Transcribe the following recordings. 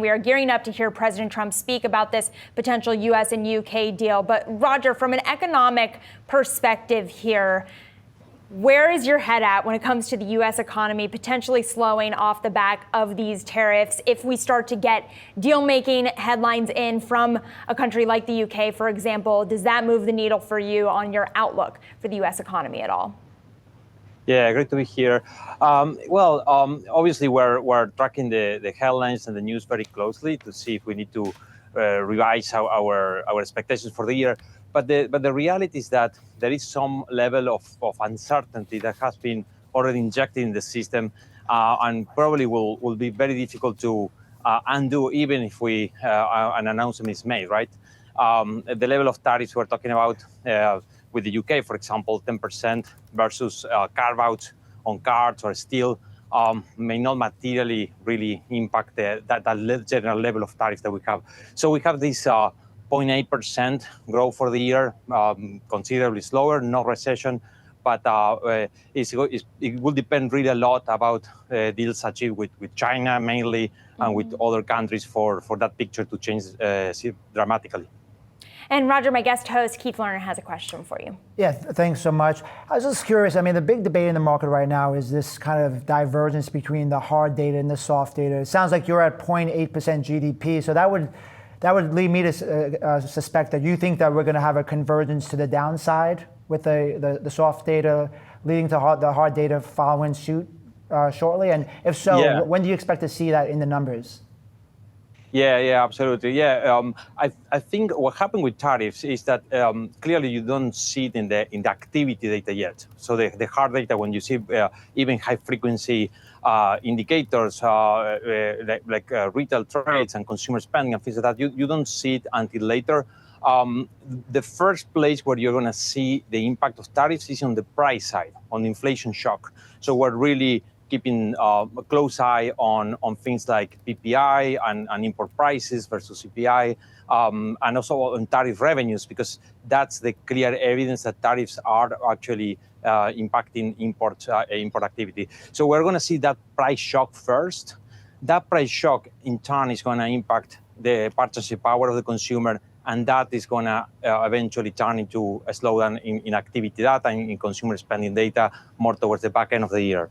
We are gearing up to hear President Trump speak about this potential U.S. and U.K. deal. But Roger, from an economic perspective here, where is your head at when it comes to the U.S. economy potentially slowing off the back of these tariffs? If we start to get deal-making headlines in from a country like the U.K., for example, does that move the needle for you on your outlook for the U.S. economy at all? Yeah, great to be here. Obviously, we're tracking the headlines and the news very closely to see if we need to revise our expectations for the year. But the reality is that there is some level of uncertainty that has been already injected in the system, and probably will be very difficult to undo, even if an announcement is made, right? The level of tariffs we're talking about with the UK, for example, 10% versus carve-outs on cards or steel may not materially really impact that general level of tariffs that we have. So we have this 0.8% growth for the year, considerably slower, no recession, but it will depend really a lot about deals achieved with China mainly, and with other countries for that picture to change dramatically. And Roger, my guest host, Keith Lerner, has a question for you. Yeah, thanks so much. I was just curious, I mean, the big debate in the market right now is this kind of divergence between the hard data and the soft data. It sounds like you're at 0.8% GDP, so that would lead me to suspect that you think that we're going to have a convergence to the downside with the soft data leading to the hard data following suit shortly. And if so, yeah, when do you expect to see that in the numbers? Yeah, absolutely. Yeah, I think what happened with tariffs is that clearly you don't see it in the activity data yet. So the hard data, when you see even high frequency indicators like retail trades and consumer spending and things like that, you don't see it until later. The first place where you're going to see the impact of tariffs is on the price side, on the inflation shock. So we're really keeping a close eye on things like PPI and import prices versus CPI, and also on tariff revenues, because that's the clear evidence that tariffs are actually impacting import activity. So we're going to see that price shock first. That price shock, in turn, is going to impact the purchasing power of the consumer, and that is going to eventually turn into a slowdown in activity data and in consumer spending data more towards the back end of the year.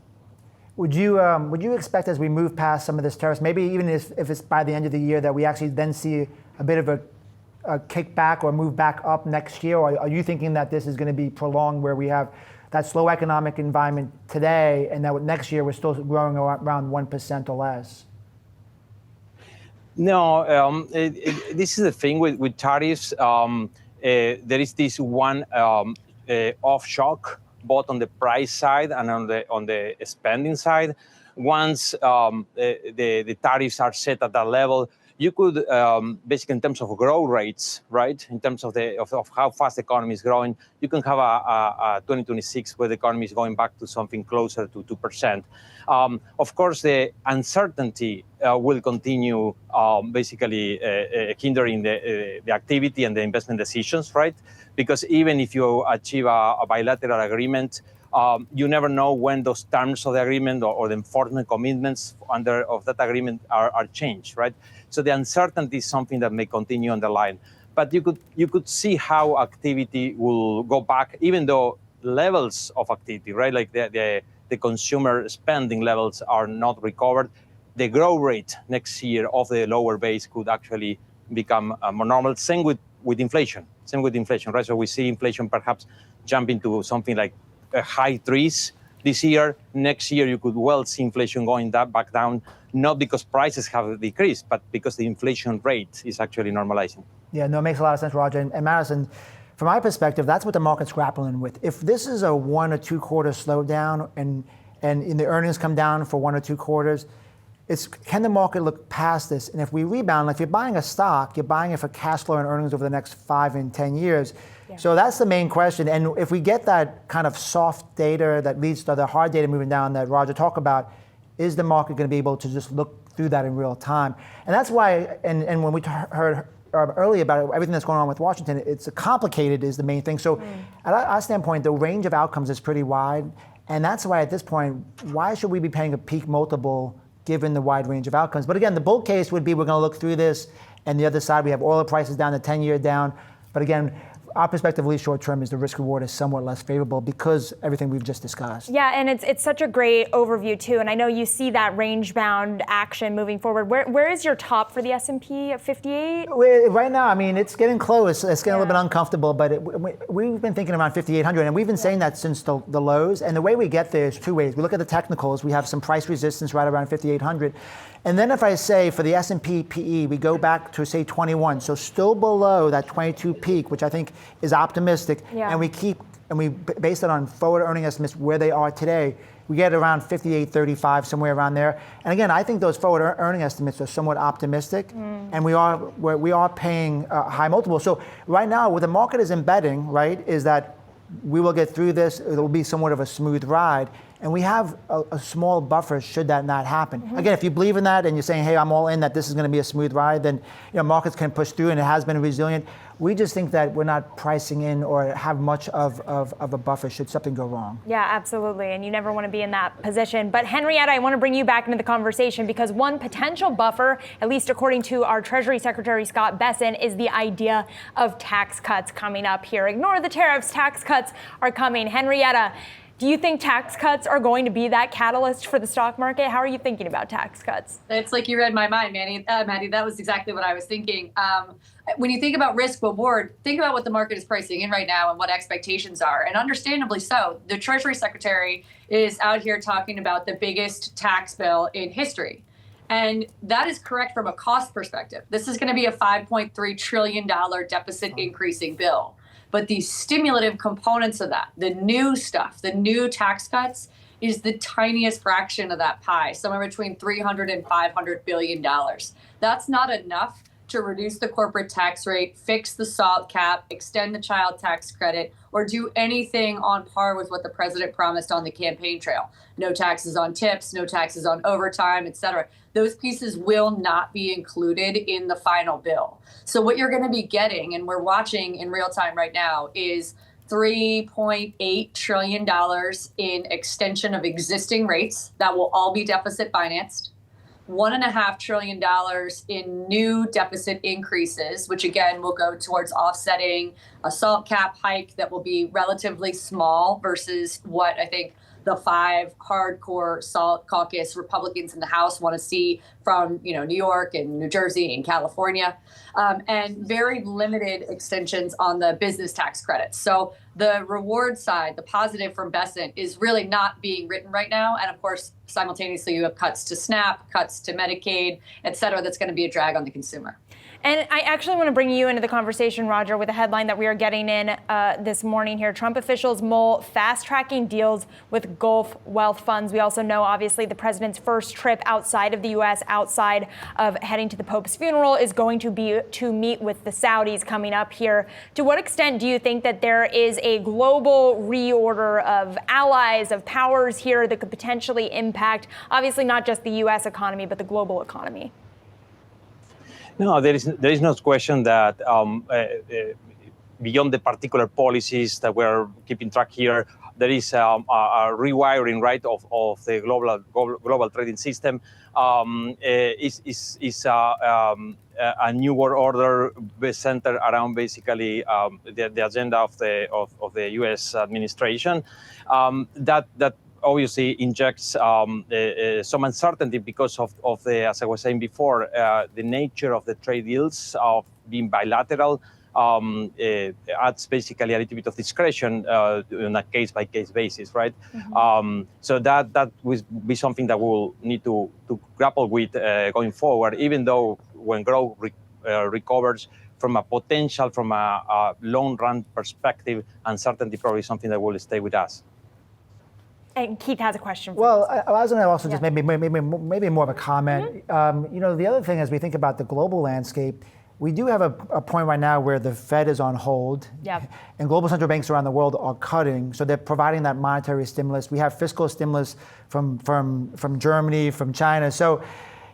Would you expect, as we move past some of this tariffs, maybe even if it's by the end of the year, that we actually then see a bit of a kickback or move back up next year? Or are you thinking that this is going to be prolonged, where we have that slow economic environment today, and that next year we're still growing around 1% or less? No, this is the thing with tariffs. There is this one off shock, both on the price side and on the spending side. Once the tariffs are set at that level, you could basically, in terms of growth rates, right, in terms of how fast the economy is growing, you can have a 2026 where the economy is going back to something closer to 2%. Of course, the uncertainty will continue, basically hindering the activity and the investment decisions, right? Because even if you achieve a bilateral agreement, you never know when those terms of the agreement or the enforcement commitments of that agreement are changed, right? So the uncertainty is something that may continue on the line. But you could see how activity will go back, even though levels of activity, right, like the consumer spending levels are not recovered. The growth rate next year of the lower base could actually become more normal. Same with inflation. Right? So we see inflation perhaps jumping to something like high threes this year. Next year, you could well see inflation going back down, not because prices have decreased, but because the inflation rate is actually normalizing. Yeah, no, it makes a lot of sense, Roger. And Madison, from my perspective, that's what the market's grappling with. If this is a 1 or 2 quarter slowdown and the earnings come down for 1 or 2 quarters, can the market look past this? And if we rebound, like if you're buying a stock, you're buying it for cash flow and earnings over the next 5 and 10 years. Yeah. So that's the main question. And if we get that kind of soft data that leads to the hard data moving down that Roger talked about, is the market going to be able to just look through that in real time? And that's why, and when we heard earlier about everything that's going on with Washington, it's complicated is the main thing. So at our standpoint, the range of outcomes is pretty wide. And that's why at this point, why should we be paying a peak multiple given the wide range of outcomes. But again, the bull case would be we're going to look through this, and the other side, we have oil prices down, the 10-year down. But again, our perspective, at least short term, is the risk reward is somewhat less favorable because everything we've just discussed. Yeah, and it's such a great overview too. And I know you see that range bound action moving forward. Where is your top for the S&P at 58? Right now, I mean, it's getting close. It's getting a little bit uncomfortable, but we've been thinking around 5,800, and we've been saying that since the lows. And the way we get there is two ways. We look at the technicals. We have some price resistance right around 5,800. And then if I say for the S&P PE, we go back to say 21, so still below that 22 peak, which I think is optimistic, and we base it on forward earning estimates where they are today, we get around 58.35, somewhere around there. And again, I think those forward earning estimates are somewhat optimistic, and we are paying high multiples. So right now, what the market is embedding, right, is that we will get through this. It will be somewhat of a smooth ride. And we have a small buffer should that not happen. Again, if you believe in that and you're saying, hey, I'm all in that this is going to be a smooth ride, then markets can push through, and it has been resilient. We just think that we're not pricing in or have much of a buffer should something go wrong. Yeah, absolutely. And you never want to be in that position. But Henrietta, I want to bring you back into the conversation because one potential buffer, at least according to our Treasury Secretary Scott Bessent, is the idea of tax cuts coming up here. Ignore the tariffs, tax cuts are coming. Henrietta, do you think tax cuts are going to be that catalyst for the stock market? How are you thinking about tax cuts? It's like you read my mind, Maddie. That was exactly what I was thinking. When you think about risk reward, think about what the market is pricing in right now and what expectations are. And understandably so, the Treasury Secretary is out here talking about the biggest tax bill in history. And that is correct from a cost perspective. This is going to be a $5.3 trillion deficit increasing bill. But the stimulative components of that, the new stuff, the new tax cuts, is the tiniest fraction of that pie, somewhere between $300 and $500 billion. That's not enough to reduce the corporate tax rate, fix the SALT cap, extend the child tax credit, or do anything on par with what the president promised on the campaign trail. No taxes on tips, no taxes on overtime, et cetera. Those pieces will not be included in the final bill. So what you're going to be getting, and we're watching in real time right now, is $3.8 trillion in extension of existing rates that will all be deficit financed. $1.5 trillion in new deficit increases, which again will go towards offsetting a SALT cap hike that will be relatively small versus what I think the 5 hardcore SALT caucus Republicans in the House want to see from New York and New Jersey and California, and very limited extensions on the business tax credits. So the reward side, the positive from Bessent, is really not being written right now. And of course, simultaneously, you have cuts to SNAP, cuts to Medicaid, et cetera. That's going to be a drag on the consumer. And I actually want to bring you into the conversation, Roger, with a headline that we are getting in this morning here. Trump officials mull fast-tracking deals with Gulf wealth funds. We also know, obviously, the president's first trip outside of the U.S., outside of heading to the Pope's funeral, is going to be to meet with the Saudis coming up here. To what extent do you think that there is a global reorder of allies, of powers here that could potentially impact, obviously, not just the U.S. economy, but the global economy? No, there is no question that beyond the particular policies that we're keeping track here, there is a rewiring, right, of the global trading system. Is a new world order centered around basically the agenda of the U.S. administration. That obviously injects some uncertainty because of the, as I was saying before, the nature of the trade deals of being bilateral adds basically a little bit of discretion on a case-by-case basis, right? Mm-hmm. So that will be something that we'll need to grapple with going forward, even though when growth recovers from a potential, from a long-run perspective, uncertainty probably something that will stay with us. And Keith has a question for Well, you. I was going to also just maybe more of a comment. Mm-hmm. The other thing as we think about the global landscape, we do have a point right now where the Fed is on hold, and global central banks around the world are cutting, so they're providing that monetary stimulus. We have fiscal stimulus from Germany, from China. So,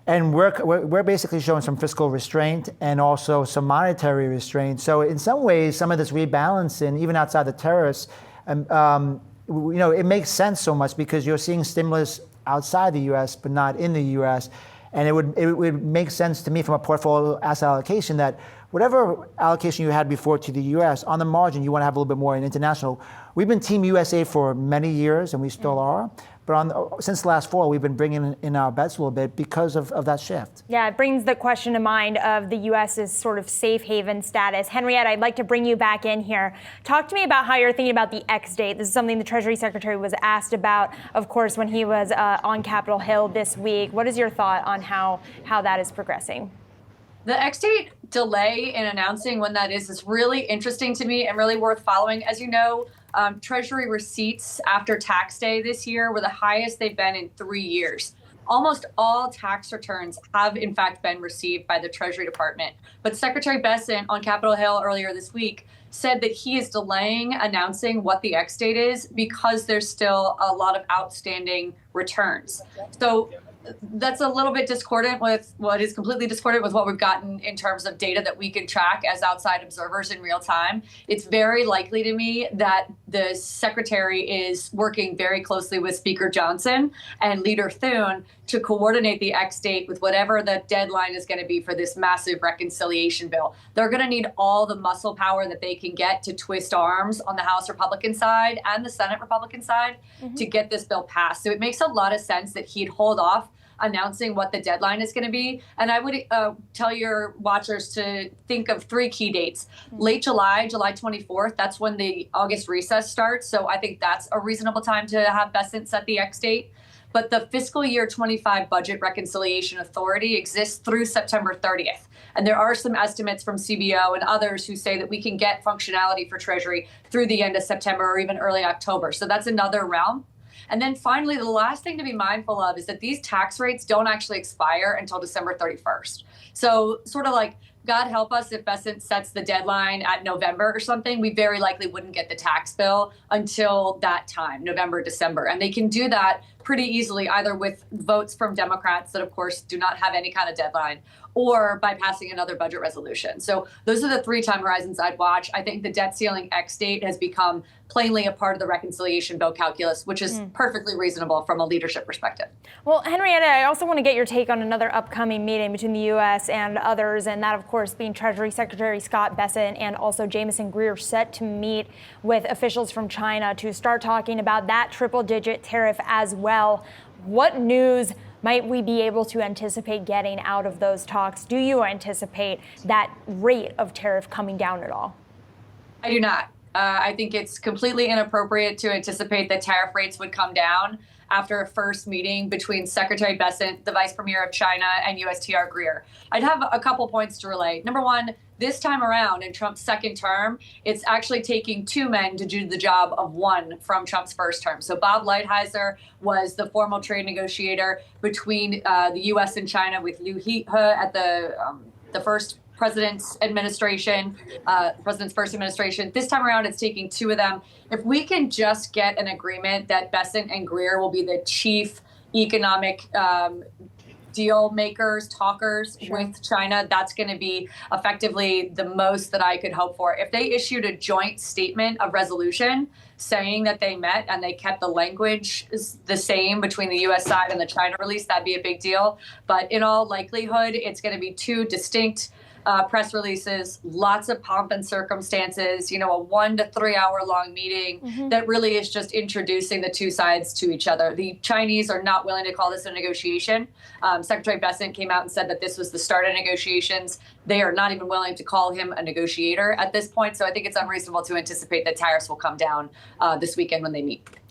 and we're basically showing some fiscal restraint and also some monetary restraint. So in some ways, some of this rebalancing, even outside the tariffs, it makes sense so much because you're seeing stimulus outside the U.S. but not in the U.S. And it would make sense to me from a portfolio asset allocation that whatever allocation you had before to the U.S., on the margin, you want to have a little bit more in international. We've been Team USA for many years, and we still are. But since last fall, we've been bringing in our bets a little bit because of that shift. Yeah, it brings the question to mind of the U.S.'s sort of safe haven status. Henrietta, I'd like to bring you back in here. Talk to me about how you're thinking about the X date. This is something the Treasury Secretary was asked about, of course, when he was on Capitol Hill this week. What is your thought on how that is progressing? The X date delay in announcing when that is really interesting to me and really worth following. As you know, Treasury receipts after tax day this year were the highest they've been in 3 years. Almost all tax returns have, in fact, been received by the Treasury Department. But Secretary Bessent on Capitol Hill earlier this week said that he is delaying announcing what the X date is because there's still a lot of outstanding returns. So that's a little bit discordant with what is completely discordant with what we've gotten in terms of data that we can track as outside observers in real time. It's very likely to me that the secretary is working very closely with Speaker Johnson and Leader Thune to coordinate the X date with whatever the deadline is going to be for this massive reconciliation bill. They're going to need all the muscle power that they can get to twist arms on the House Republican side and the Senate Republican side to get this bill passed. So it makes a lot of sense that he'd hold off announcing what the deadline is going to be. And I would tell your watchers to think of 3 key dates. Late July, July 24th, that's when the August recess starts. So I think that's a reasonable time to have Bessent set the X date. But the fiscal year 25 Budget Reconciliation Authority exists through September 30th. And there are some estimates from CBO and others who say that we can get functionality for Treasury through the end of September or even early October. So that's another realm. And then finally, the last thing to be mindful of is that these tax rates don't actually expire until December 31st. So sort of like, God help us if Bessent sets the deadline at November or something, we very likely wouldn't get the tax bill until that time, November, December. And they can do that pretty easily, either with votes from Democrats that, of course, do not have any kind of deadline, or by passing another budget resolution. So those are the 3 time horizons I'd watch. I think the debt ceiling X date has become plainly a part of the reconciliation bill calculus, which is perfectly reasonable from a leadership perspective. Well, Henrietta, I also want to get your take on another upcoming meeting between the U.S. and others, and that, of course, being Treasury Secretary Scott Bessent and also Jamieson Greer set to meet with officials from China to start talking about that triple-digit tariff as well. What news might we be able to anticipate getting out of those talks? Do you anticipate that rate of tariff coming down at all? I do not. I think it's completely inappropriate to anticipate that tariff rates would come down after a first meeting between Secretary Bessent, the Vice Premier of China, and USTR Greer. I'd have a couple points to relay. Number one, this time around in Trump's second term, it's actually taking 2 men to do the job of 1 from Trump's first term. So Bob Lighthizer was the formal trade negotiator between the U.S. and China with Liu He at the first president's administration, president's first administration. This time around, it's taking 2 of them. If we can just get an agreement that Bessent and Greer will be the chief economic deal makers, talkers with China, that's going to be effectively the most that I could hope for. If they issued a joint statement of resolution saying that they met and they kept the language the same between the U.S. side and the China release, that'd be a big deal. But in all likelihood, it's going to be 2 distinct press releases, lots of pomp and circumstances, a 1 to 3 hour long meeting that really is just introducing the 2 sides to each other. The Chinese are not willing to call this a negotiation. Secretary Bessent came out and said that this was the start of negotiations. They are not even willing to call him a negotiator at this point. So I think it's unreasonable to anticipate that tariffs will come down this weekend when they meet.